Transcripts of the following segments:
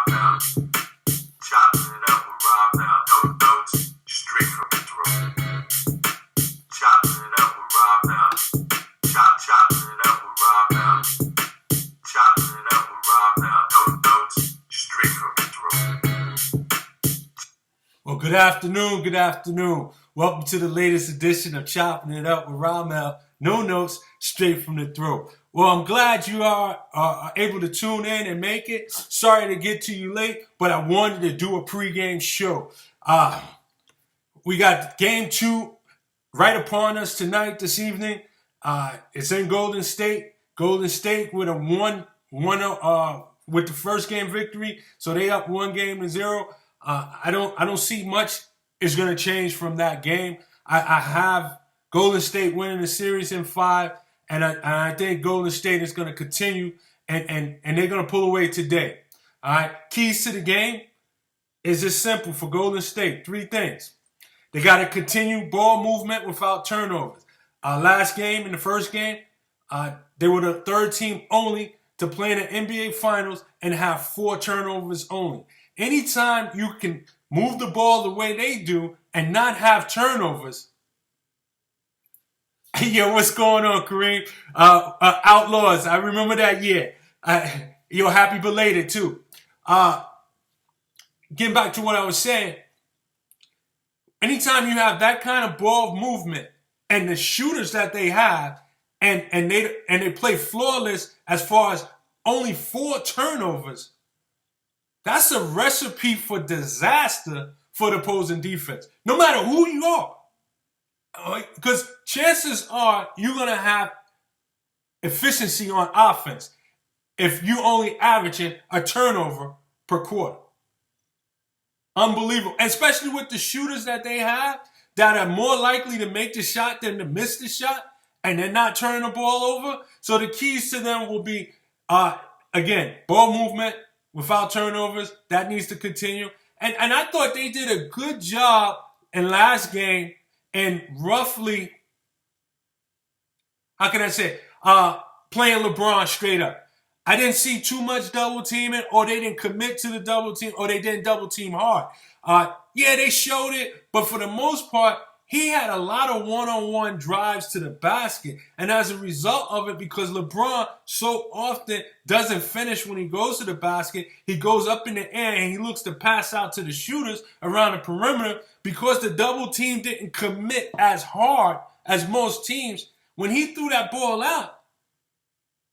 Ramel. Chopping it up with Ramel. No notes, straight from the throat. Chopping it up with Ramel. Chopping it up with Ramel. Chopping it up with Ramel. No notes, straight from the throat. Well, good afternoon, good afternoon. Welcome to the latest edition of Chopping It Up with Ramel. No notes, straight from the throat. Well, I'm glad you are able to tune in and make it. Sorry to get to you late, but I wanted to do a pregame show. We got game 2 right upon us tonight, this evening. It's in Golden State. Golden State with with the first game victory, so they up 1-0. I don't see much is going to change from that game. I have Golden State winning the series in 5, and I think Golden State is going to continue, and they're going to pull away today. All right, keys to the game is just simple for Golden State. 3 things. They got to continue ball movement without turnovers. Last game, in the first game, they were the 3rd team only to play in the NBA Finals and have 4 turnovers only. Anytime you can move the ball the way they do and not have turnovers. Yo, what's going on, Kareem? Outlaws, I remember that year. Yo, happy belated, too. Getting back to what I was saying, anytime you have that kind of ball movement and the shooters that they have, and they play flawless as far as only 4 turnovers, that's a recipe for disaster for the opposing defense, no matter who you are. Because chances are you're going to have efficiency on offense if you only averaging a turnover per quarter. Unbelievable. Especially with the shooters that they have that are more likely to make the shot than to miss the shot, and they're not turning the ball over. So the keys to them will be, again, ball movement without turnovers. That needs to continue. And I thought they did a good job in last game in roughly, how can I say, playing LeBron straight up. I didn't see too much double teaming, or they didn't commit to the double team, or they didn't double team hard. Yeah, they showed it, but for the most part, he had a lot of one-on-one drives to the basket. And as a result of it, because LeBron so often doesn't finish when he goes to the basket, he goes up in the air and he looks to pass out to the shooters around the perimeter. Because the double team didn't commit as hard as most teams, when he threw that ball out,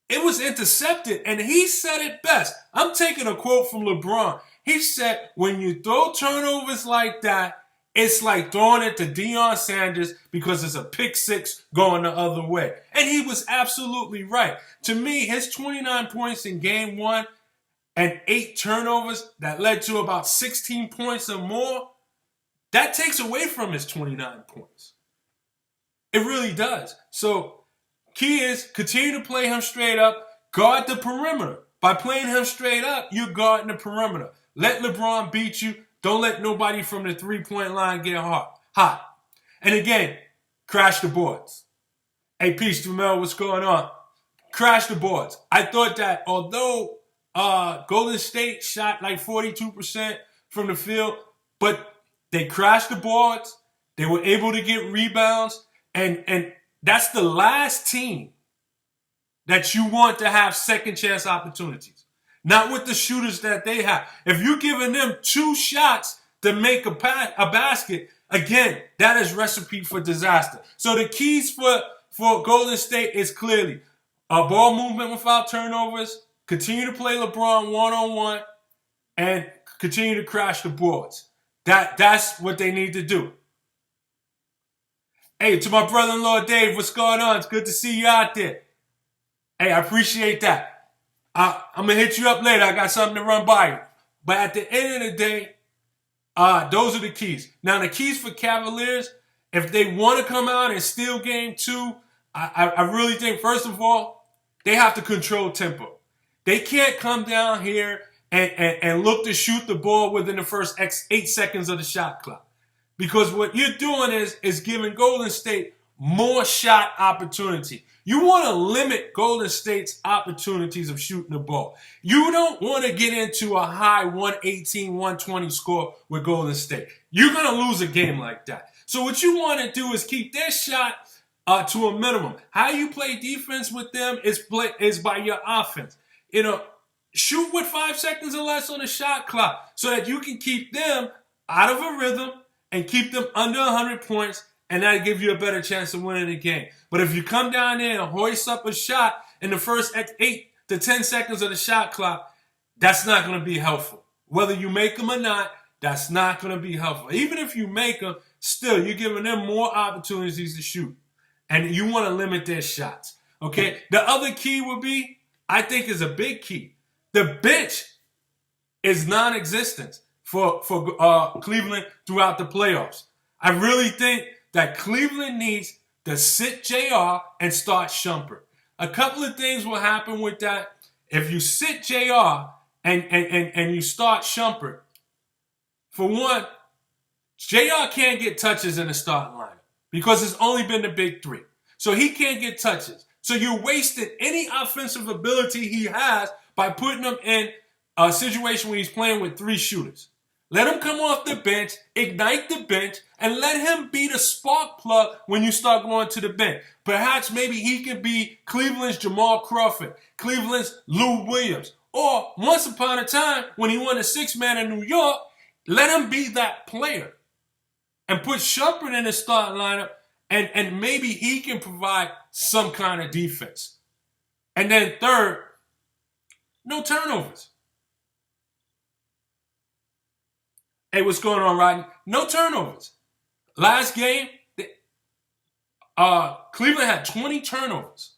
it was intercepted. And he said it best. I'm taking a quote from LeBron. He said, when you throw turnovers like that, it's like throwing it to Deion Sanders because it's a pick 6 going the other way. And he was absolutely right. To me, his 29 points in game 1 and 8 turnovers that led to about 16 points or more, that takes away from his 29 points. It really does. So, key is continue to play him straight up, guard the perimeter. By playing him straight up, you're guarding the perimeter. Let LeBron beat you. Don't let nobody from the 3-point line get hot. And again, crash the boards. Hey, peace, Ramel, what's going on? Crash the boards. I thought that although Golden State shot like 42% from the field, but they crashed the boards. They were able to get rebounds. And that's the last team that you want to have second chance opportunities. Not with the shooters that they have. If you're giving them 2 shots to make a basket, again, that is recipe for disaster. So the keys for Golden State is clearly ball movement without turnovers, continue to play LeBron one-on-one, and continue to crash the boards. That's what they need to do. Hey, to my brother-in-law Dave, what's going on? It's good to see you out there. Hey, I appreciate that. I'm going to hit you up later. I got something to run by you. But at the end of the day, those are the keys. Now, the keys for Cavaliers, if they want to come out and steal game 2, I really think, first of all, they have to control tempo. They can't come down here and look to shoot the ball within the first 8 seconds of the shot clock. Because what you're doing is giving Golden State more shot opportunity. You want to limit Golden State's opportunities of shooting the ball. You don't want to get into a high 118, 120 score with Golden State. You're going to lose a game like that. So what you want to do is keep their shot to a minimum. How you play defense with them is by your offense. Shoot with 5 seconds or less on the shot clock so that you can keep them out of a rhythm and keep them under 100 points, and that'll give you a better chance of winning the game. But if you come down there and hoist up a shot in the first 8 to 10 seconds of the shot clock, that's not going to be helpful. Whether you make them or not, that's not going to be helpful. Even if you make them, still, you're giving them more opportunities to shoot. And you want to limit their shots. Okay? The other key would be, I think is a big key. The bench is non-existent for Cleveland throughout the playoffs. I really think that Cleveland needs to sit JR and start Shumpert. A couple of things will happen with that. If you sit JR and you start Shumpert, for one, JR can't get touches in the starting lineup because it's only been the big three. So he can't get touches. So you're wasting any offensive ability he has by putting him in a situation where he's playing with 3 shooters. Let him come off the bench, ignite the bench, and let him be the spark plug when you start going to the bench. Perhaps maybe he could be Cleveland's Jamal Crawford, Cleveland's Lou Williams. Or once upon a time, when he won the 6-man in New York, let him be that player. And put Shumpert in the starting lineup, and maybe he can provide some kind of defense. And then third, no turnovers. Hey, what's going on, Rodney? No turnovers. Last game, Cleveland had 20 turnovers.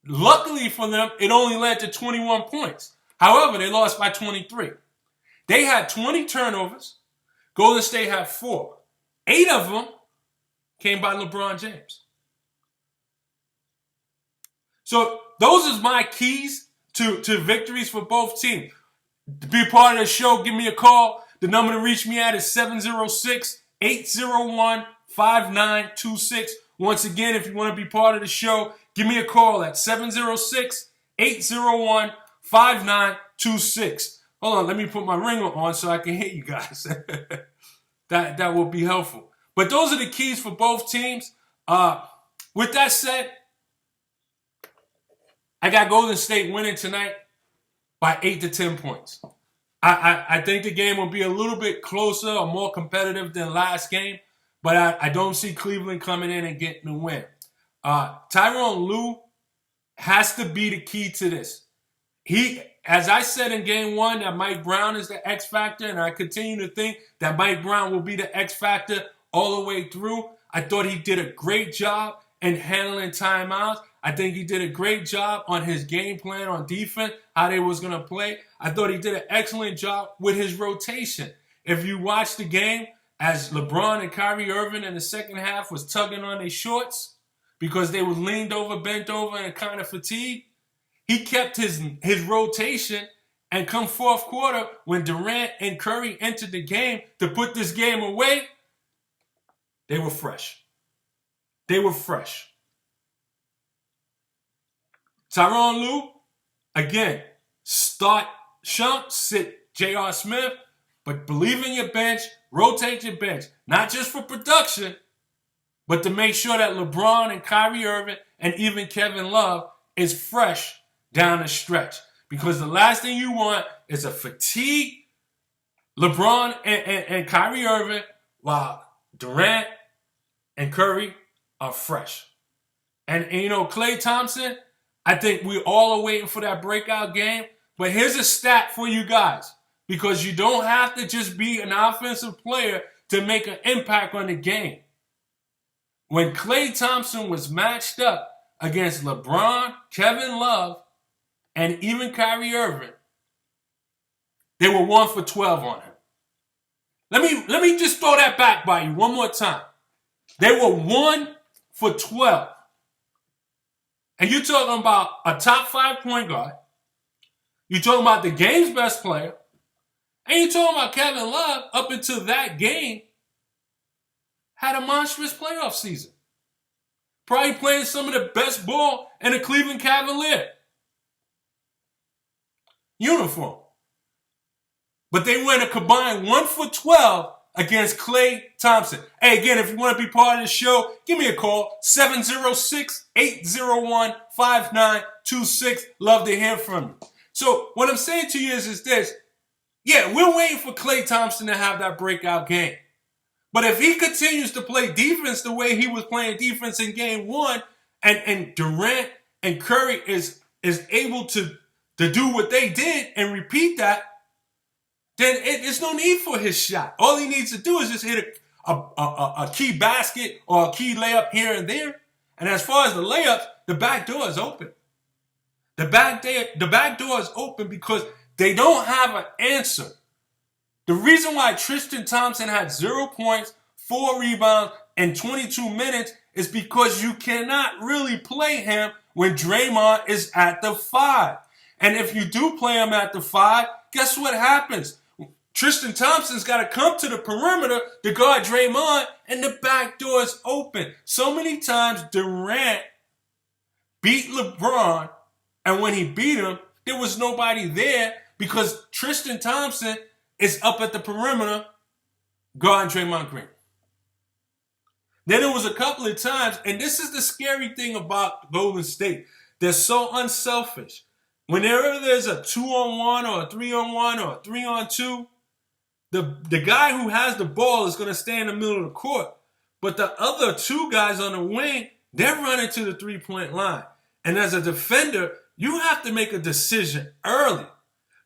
Luckily for them, it only led to 21 points. However, they lost by 23. They had 20 turnovers. Golden State had 4. 8 of them came by LeBron James. So those are my keys to victories for both teams. To be a part of the show, give me a call. The number to reach me at is 706-801-5926. Once again, if you want to be part of the show, give me a call at 706-801-5926. Hold on, let me put my ringer on so I can hear you guys. That will be helpful. But those are the keys for both teams. With that said, I got Golden State winning tonight by 8 to 10 points. I think the game will be a little bit closer or more competitive than last game, but I don't see Cleveland coming in and getting the win. Tyronn Lue has to be the key to this. As I said in game 1, that Mike Brown is the X factor, and I continue to think that Mike Brown will be the X factor all the way through. I thought he did a great job in handling timeouts. I think he did a great job on his game plan on defense, how they was going to play. I thought he did an excellent job with his rotation. If you watch the game, as LeBron and Kyrie Irving in the second half was tugging on their shorts because they were leaned over, bent over, and kind of fatigued, he kept his rotation, and come fourth quarter, when Durant and Curry entered the game to put this game away, they were fresh. They were fresh. Tyronn Lue, again, start Shump, sit J.R. Smith, but believe in your bench, rotate your bench. Not just for production, but to make sure that LeBron and Kyrie Irving and even Kevin Love is fresh down the stretch. Because the last thing you want is a fatigued LeBron and Kyrie Irving while Durant and Curry are fresh. And Klay Thompson, I think we all are waiting for that breakout game. But here's a stat for you guys, because you don't have to just be an offensive player to make an impact on the game. When Klay Thompson was matched up against LeBron, Kevin Love, and even Kyrie Irving, they were 1 for 12 on him. Let me just throw that back by you one more time. They were 1 for 12. And you're talking about a top 5 point guard. You're talking about the game's best player. And you're talking about Kevin Love, up until that game, had a monstrous playoff season. Probably playing some of the best ball in a Cleveland Cavalier uniform. But they went a combined 1 for 12 against Klay Thompson. Hey, again, if you want to be part of the show, give me a call, 706-801-5926. Love to hear from you. So what I'm saying to you is this. Yeah, we're waiting for Klay Thompson to have that breakout game. But if he continues to play defense the way he was playing defense in game one, and Durant and Curry is able to do what they did and repeat that, then it's no need for his shot. All he needs to do is just hit a key basket or a key layup here and there. And as far as the layups, the back door is open. The back door is open because they don't have an answer. The reason why Tristan Thompson had 0 points, 4 rebounds, and 22 minutes is because you cannot really play him when Draymond is at the 5. And if you do play him at the 5, guess what happens? Tristan Thompson's got to come to the perimeter to guard Draymond, and the back door is open. So many times Durant beat LeBron, and when he beat him, there was nobody there because Tristan Thompson is up at the perimeter guarding Draymond Green. Then there was a couple of times, and this is the scary thing about Golden State. They're so unselfish. Whenever there's a 2-on-1 or a 3-on-1 or a 3-on-2, the guy who has the ball is going to stay in the middle of the court. But the other two guys on the wing, they're running to the three-point line. And as a defender, you have to make a decision early.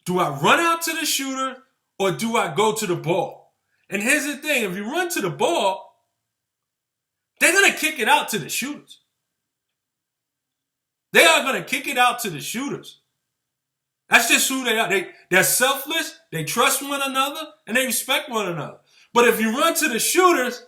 Do I run out to the shooter or do I go to the ball? And here's the thing. If you run to the ball, they're going to kick it out to the shooters. They are going to kick it out to the shooters. That's just who they are. They're selfless, they trust one another, and they respect one another. But if you run to the shooters,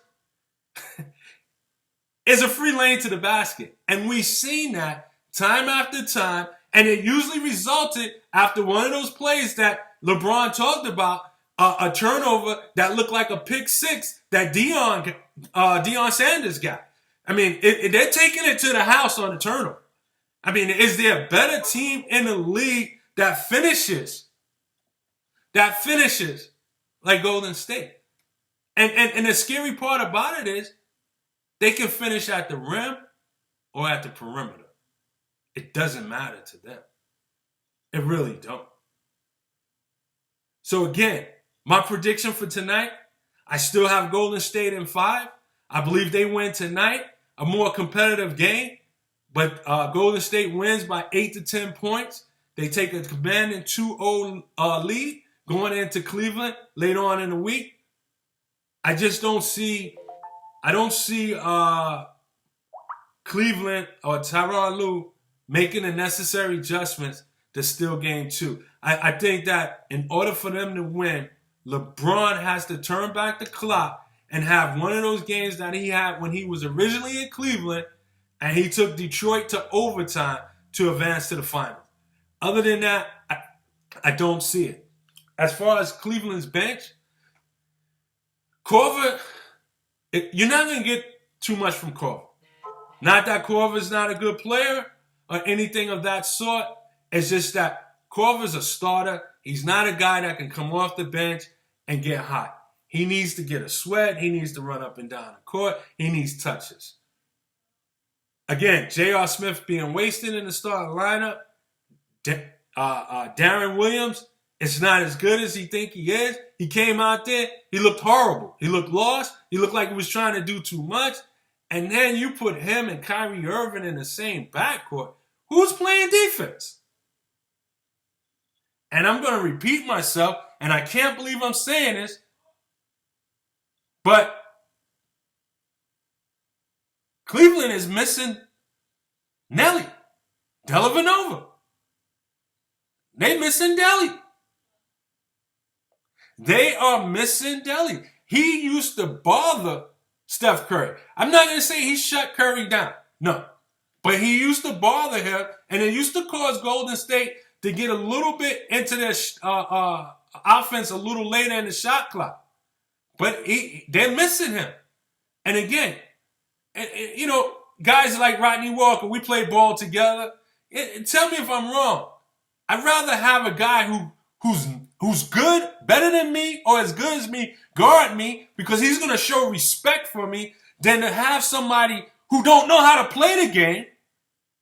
it's a free lane to the basket. And we've seen that time after time, and it usually resulted after one of those plays that LeBron talked about, a turnover that looked like a pick six that Deion Sanders got. I mean, they're taking it to the house on the turnover. I mean, is there a better team in the league that finishes like Golden State? And the scary part about it is they can finish at the rim or at the perimeter. It doesn't matter to them. It really don't. So again, my prediction for tonight, I still have Golden State in 5. I believe they win tonight, a more competitive game. But Golden State wins by 8 to 10 points. They take a commanding 2-0 lead going into Cleveland later on in the week. I don't see Cleveland or Tyronn Lue making the necessary adjustments to steal game 2. I think that in order for them to win, LeBron has to turn back the clock and have one of those games that he had when he was originally in Cleveland and he took Detroit to overtime to advance to the finals. Other than that, I don't see it. As far as Cleveland's bench, Korver, you're not going to get too much from Korver. Not that Korver's not a good player or anything of that sort. It's just that Korver's a starter. He's not a guy that can come off the bench and get hot. He needs to get a sweat. He needs to run up and down the court. He needs touches. Again, J.R. Smith being wasted in the starting lineup. Darren Williams is not as good as he think he is. He came out there. He looked horrible. He looked lost. He looked like he was trying to do too much. And then you put him and Kyrie Irving in the same backcourt. Who's playing defense? And I'm going to repeat myself, and I can't believe I'm saying this, but Cleveland is missing Nelly, Dellavedova. They missing Delly. They are missing Delly. He used to bother Steph Curry. I'm not going to say he shut Curry down. No. But he used to bother him, and it used to cause Golden State to get a little bit into their offense a little later in the shot clock. But they're missing him. And again, guys like Rodney Walker, we play ball together. Tell me if I'm wrong. I'd rather have a guy who's good, better than me, or as good as me, guard me because he's going to show respect for me than to have somebody who don't know how to play the game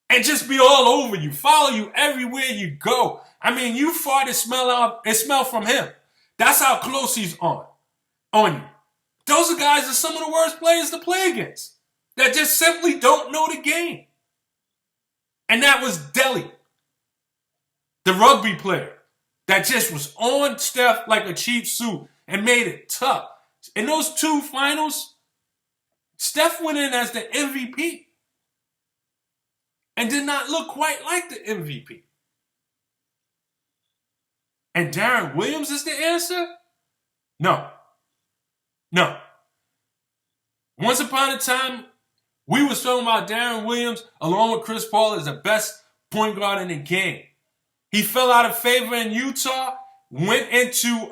and just be all over you, follow you everywhere you go. I mean, you fart and smell from him. That's how close he's on you. Those are guys that are some of the worst players to play against that just simply don't know the game. And that was Delly, the rugby player that just was on Steph like a cheap suit and made it tough. In those two finals, Steph went in as the MVP and did not look quite like the MVP. And Darren Williams is the answer? No. Once upon a time, we was talking about Darren Williams along with Chris Paul as the best point guard in the game. He fell out of favor in Utah, went into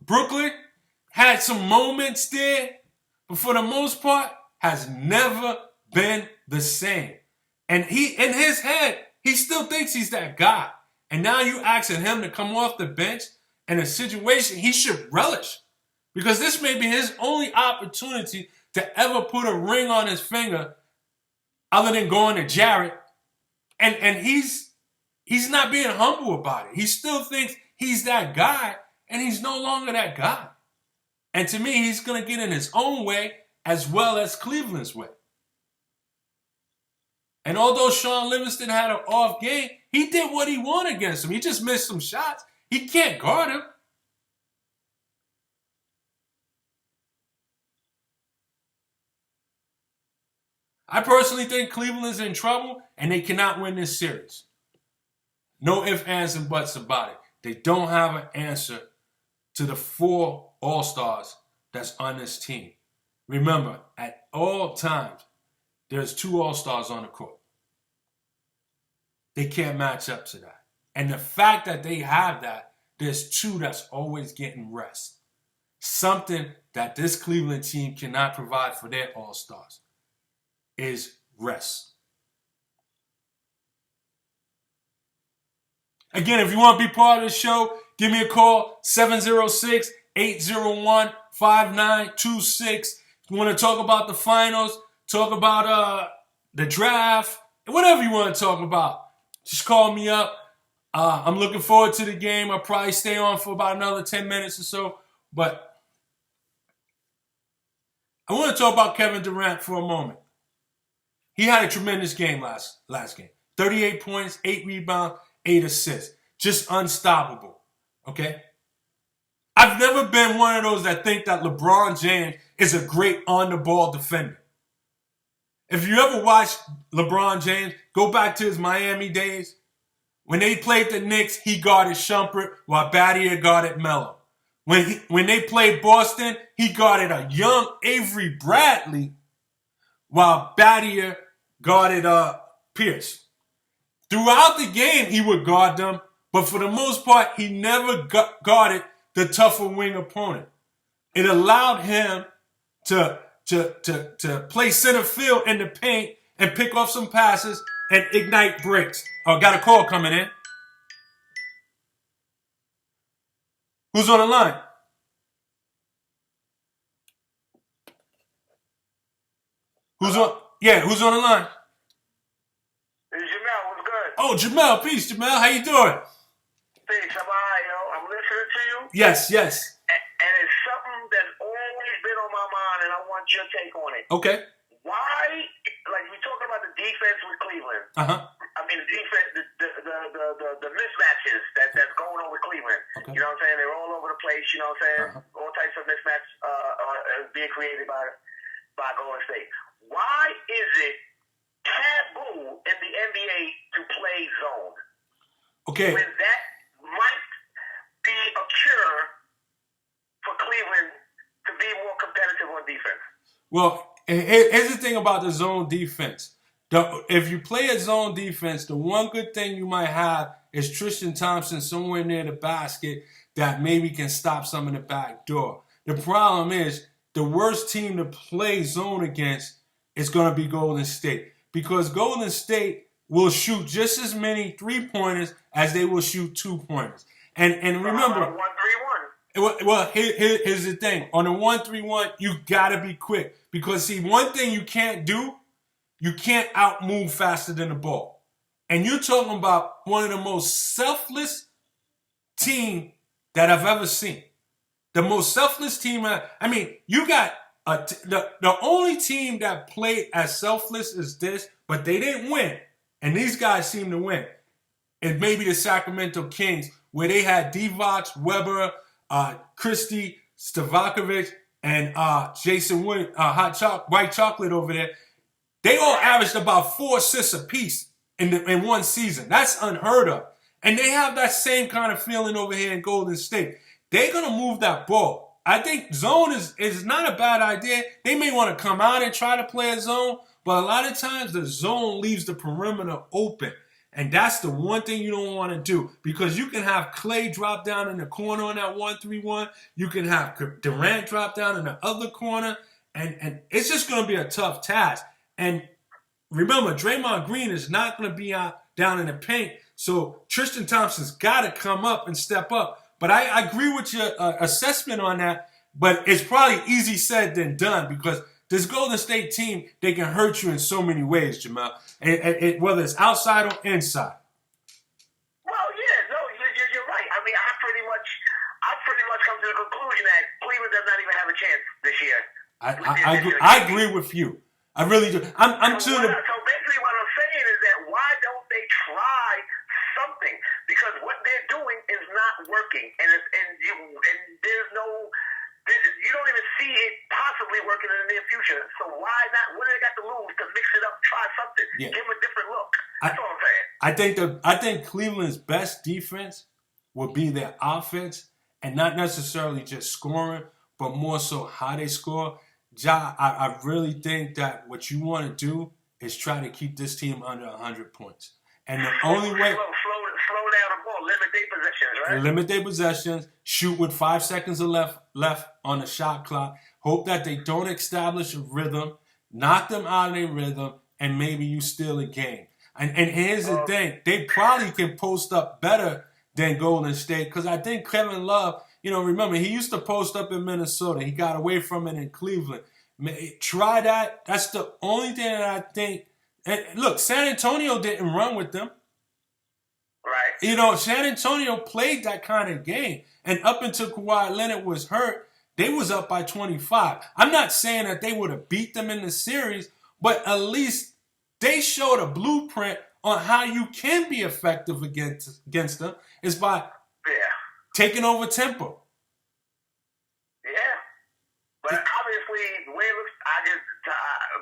Brooklyn, had some moments there, but for the most part, has never been the same. And he, in his head, he still thinks he's that guy. And now you asking him to come off the bench in a situation he should relish. Because this may be his only opportunity to ever put a ring on his finger other than going to Jarrett. And he's not being humble about it. He still thinks he's that guy, and he's no longer that guy. And to me, he's going to get in his own way as well as Cleveland's way. And although Sean Livingston had an off game, he did what he wanted against him. He just missed some shots. He can't guard him. I personally think Cleveland's in trouble and they cannot win this series. No ifs, ands, and buts about it. They don't have an answer to the 4 All-Stars that's on this team. Remember, at all times, there's 2 All-Stars on the court. They can't match up to that. And the fact that they have that, there's 2 that's always getting rest. Something that this Cleveland team cannot provide for their All-Stars is rest. Again, if you want to be part of the show, give me a call, 706-801-5926. If you want to talk about the finals, talk about the draft, whatever you want to talk about, just call me up. I'm looking forward to the game. I'll probably stay on for about another 10 minutes or so. But I want to talk about Kevin Durant for a moment. He had a tremendous game last game. 38 points, 8 rebounds, 8 assists. Just unstoppable, okay? I've never been one of those that think that LeBron James is a great on-the-ball defender. If you ever watched LeBron James, go back to his Miami days. When they played the Knicks, he guarded Shump while Battier guarded Melo. When they played Boston, he guarded a young Avery Bradley while Battier guarded Pierce. Throughout the game, he would guard them, but for the most part, he never guarded the tougher wing opponent. It allowed him to play center field in the paint and pick off some passes and ignite breaks. Oh, got a call coming in. Who's on the line? Who's on the line? It's Jamel, what's good? Oh, Jamel, peace, Jamel. How you doing? Peace, I'm alright, yo. I'm listening to you. Yes. And it's something that's always been on my mind, and I want your take on it. Okay. Why, like we talking about the defense with Cleveland. I mean, the defense, the mismatches that's going on with Cleveland. Okay. You know what I'm saying? They're all over the place. You know what I'm saying? All types of mismatch being created by Golden State. Why is it taboo in the NBA to play zone? Okay. When that might be a cure for Cleveland to be more competitive on defense. Well, here's the thing about the zone defense. If you play a zone defense, the one good thing you might have is Tristan Thompson somewhere near the basket that maybe can stop some in the back door. The problem is the worst team to play zone against it's going to be Golden State. Because Golden State will shoot just as many 3-pointers as they will shoot 2-pointers. And remember, 1-3-1. well, here's the thing. On the 1-3-1, you got to be quick. Because, see, one thing you can't do, you can't outmove faster than the ball. And you're talking about one of the most selfless team that I've ever seen. The most selfless team. I mean, you got the only team that played as selfless as this, but they didn't win. And these guys seem to win. And maybe the Sacramento Kings, where they had Divac, Weber, Christie, Stavakovic, and Jason Wood, White Chocolate over there. They all averaged about 4 assists apiece in one season. That's unheard of. And they have that same kind of feeling over here in Golden State. They're going to move that ball. I think zone is not a bad idea. They may want to come out and try to play a zone, but a lot of times the zone leaves the perimeter open. And that's the one thing you don't want to do, because you can have Clay drop down in the corner on that 1-3-1. You can have Durant drop down in the other corner. And it's just going to be a tough task. And remember, Draymond Green is not going to be out down in the paint. So Tristan Thompson's got to come up and step up. But I agree with your assessment on that. But it's probably easy said than done, because this Golden State team, they can hurt you in so many ways, Jamal, whether it's outside or inside. Well, yeah, no, you're right. I mean, I pretty much come to the conclusion that Cleveland does not even have a chance this year. I agree with you. I really do. I'm so to the. So basically, what I'm saying is that why don't they try something? Because what they're doing is not working, and there's no. You don't even see it possibly working in the near future. So why not? What do they got to lose to mix it up, try something, give them a different look? That's all I'm saying. I think Cleveland's best defense will be their offense, and not necessarily just scoring, but more so how they score. Ja, I really think that what you want to do is try to keep this team under 100 points. And the only way... Slow down the ball. Limit their possessions, right? Limit their possessions. Shoot with 5 seconds left on the shot clock. Hope that they don't establish a rhythm. Knock them out of their rhythm, and maybe you steal a game. And here's the thing. They probably can post up better than Golden State, because I think Kevin Love... remember, he used to post up in Minnesota. He got away from it in Cleveland. Try that. That's the only thing that I think. And look, San Antonio didn't run with them. Right. San Antonio played that kind of game. And up until Kawhi Leonard was hurt, they was up by 25. I'm not saying that they would have beat them in the series, but at least they showed a blueprint on how you can be effective against them is by taking over tempo. Yeah. But obviously, the way it looks,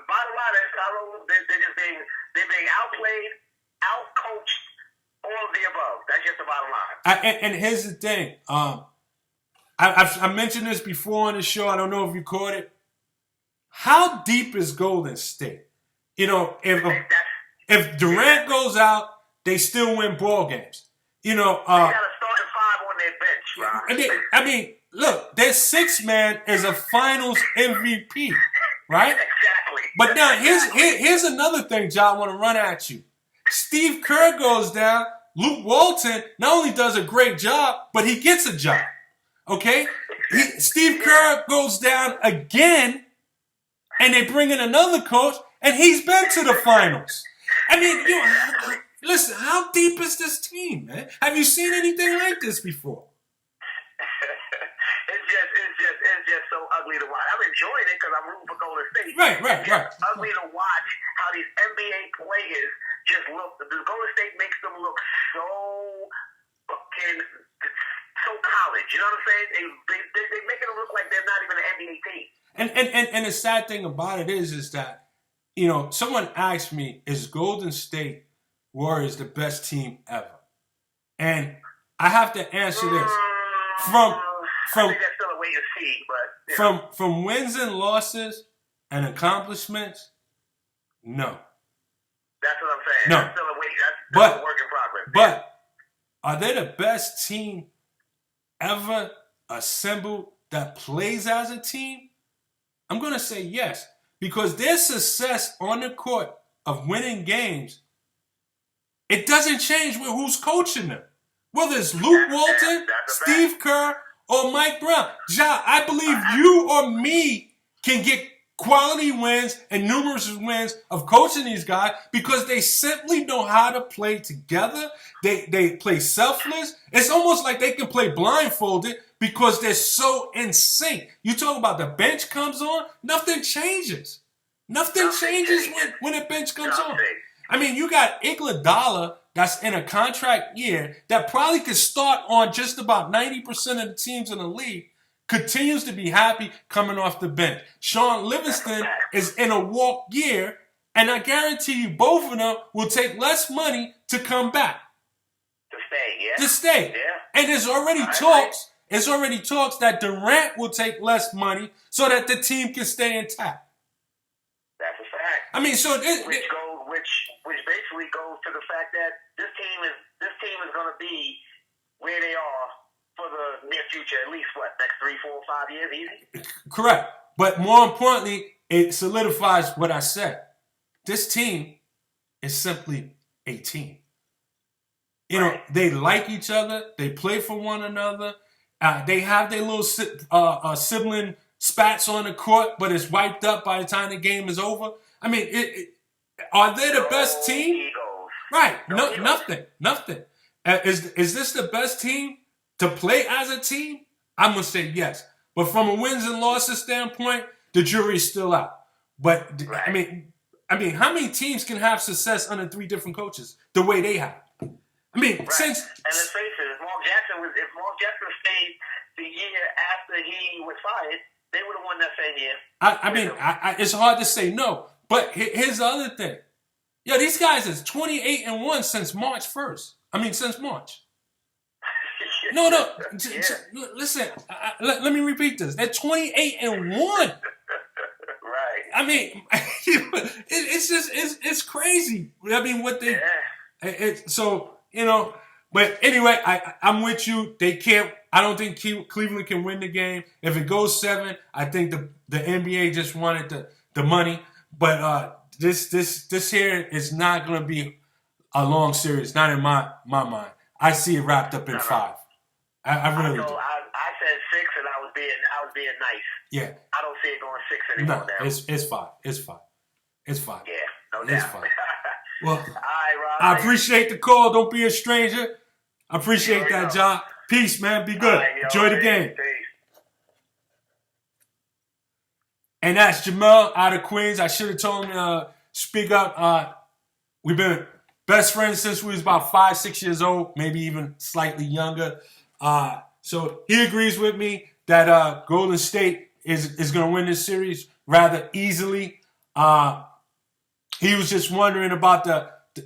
bottom line is, they're being outplayed, outcoached, all of the above. That's just the bottom line. And here's the thing. I mentioned this before on the show. I don't know if you caught it. How deep is Golden State? If Durant goes out, they still win ball games. They got a starting 5 on their bench, right? I mean, look, their 6th man is a Finals MVP, right? Exactly. But now here's another thing, John, I want to run at you. Steve Kerr goes down. Luke Walton not only does a great job, but he gets a job. Okay? Steve Kerr goes down again, and they bring in another coach, and he's been to the finals. I mean, listen, how deep is this team, man? Have you seen anything like this before? It's just so ugly to watch. I'm enjoying it because I'm rooting for Golden State. Right. It's ugly to watch how these NBA players just look. The Golden State makes them look so fucking so college. You know what I'm saying? They making them look like they're not even an NBA team. And the sad thing about it is that someone asked me, is Golden State Warriors the best team ever? And I have to answer this I think that's still a way to see, but from wins and losses and accomplishments, no. That's what I'm saying. No. That's still a way. That's still a work in progress. But are they the best team ever assembled that plays as a team? I'm going to say yes, because their success on the court of winning games, it doesn't change with who's coaching them. Whether it's Luke Walton, Steve Kerr, or Mike Brown. Ja, I believe you or me can get quality wins and numerous wins of coaching these guys because they simply know how to play together. They play selfless. It's almost like they can play blindfolded because they're so in sync. You talk about the bench comes on, nothing changes. Nothing changes when the bench comes on. I mean, you got Iguodala that's in a contract year that probably could start on just about 90% of the teams in the league, continues to be happy coming off the bench. Sean Livingston is in a walk year, and I guarantee you both of them will take less money to come back. To stay. Yeah. And there's already talks that Durant will take less money so that the team can stay intact. That's a fact. I mean, so which basically goes to the fact that this team is going to be where they are for the near future, at least next 3, 4, 5 years, easy. Correct, but more importantly, it solidifies what I said. This team is simply a team. You know, they like each other. They play for one another. They have their little sibling spats on the court, but it's wiped up by the time the game is over. I mean, are they the best team? Egos. Right. Nothing. Is this the best team to play as a team? I'm going to say yes. But from a wins and losses standpoint, the jury's still out. But, right. I mean, how many teams can have success under 3 different coaches the way they have? I mean, right. since... And let's face it, if Mark Jackson stayed the year after he was fired, they would have won that same year. I mean, it's hard to say no. But here's the other thing. Yo, these guys is 28-1 since March 1st. I mean, since March. No. Listen, let me repeat this. They're 28-1. Right. I mean, it's crazy. I mean, what they... Yeah. So, you know... But anyway, I'm with you. They can't... I don't think Cleveland can win the game. If it goes 7, I think the NBA just wanted the money. But this here is not going to be a long series. Not in my mind. I see it wrapped up in 5. I really do. I said 6, and I was being nice. Yeah. I don't see it going 6 anymore. No, now. it's 5. It's 5. Yeah, no doubt. It's 5. Well, all right, Rob. I appreciate the call. Don't be a stranger. I appreciate that, John. Peace, man. Be good. Right, enjoy the game. Peace. And that's Jamel out of Queens. I should have told him to speak up. We've been best friends since we was about 5, 6 years old, maybe even slightly younger. So he agrees with me that Golden State is going to win this series rather easily. He was just wondering about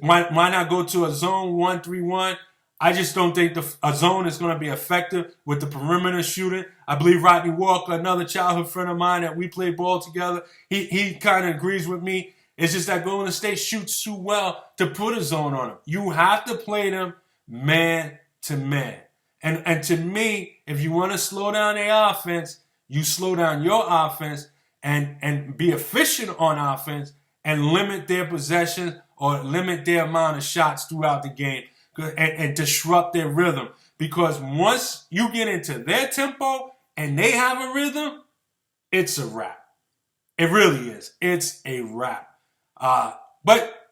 why not go to a zone 1-3-1. I just don't think a zone is going to be effective with the perimeter shooting. I believe Rodney Walker, another childhood friend of mine that we played ball together, he kind of agrees with me. It's just that Golden State shoots too well to put a zone on them. You have to play them man to man. And to me, if you want to slow down their offense, you slow down your offense and be efficient on offense and limit their possessions or limit their amount of shots throughout the game. And disrupt their rhythm. Because once you get into their tempo and they have a rhythm, it's a wrap. It really is. It's a wrap. But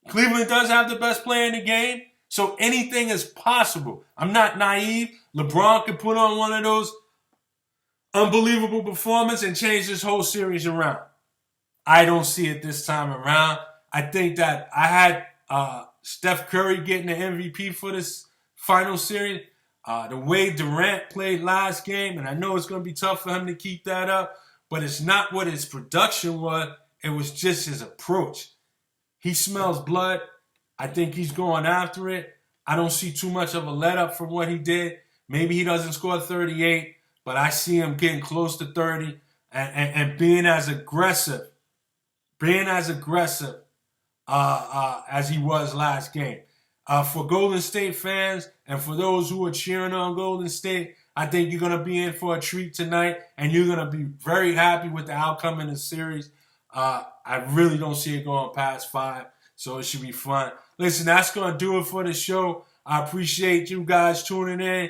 Cleveland does have the best player in the game, so anything is possible. I'm not naive. LeBron could put on one of those unbelievable performances and change this whole series around. I don't see it this time around. I think that I had... Steph Curry getting the MVP for this final series. The way Durant played last game, and I know it's going to be tough for him to keep that up, but it's not what his production was. It was just his approach. He smells blood. I think he's going after it. I don't see too much of a let up from what he did. Maybe he doesn't score 38, but I see him getting close to 30 and being as aggressive. As he was last game. For Golden State fans and for those who are cheering on Golden State, I think you're going to be in for a treat tonight and you're going to be very happy with the outcome in the series. I really don't see it going past 5, so it should be fun. Listen, that's going to do it for the show. I appreciate you guys tuning in,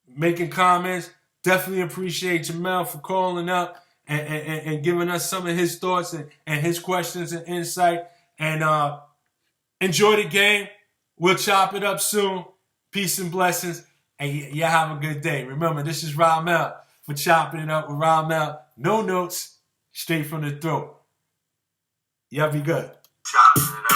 making comments. Definitely appreciate Jamel for calling up and giving us some of his thoughts and his questions and insight. And enjoy the game. We'll chop it up soon. Peace and blessings. And y'all have a good day. Remember, this is Ramel for Chopping It Up with Ramel. No notes, straight from the throat. Y'all be good. Chopping it up.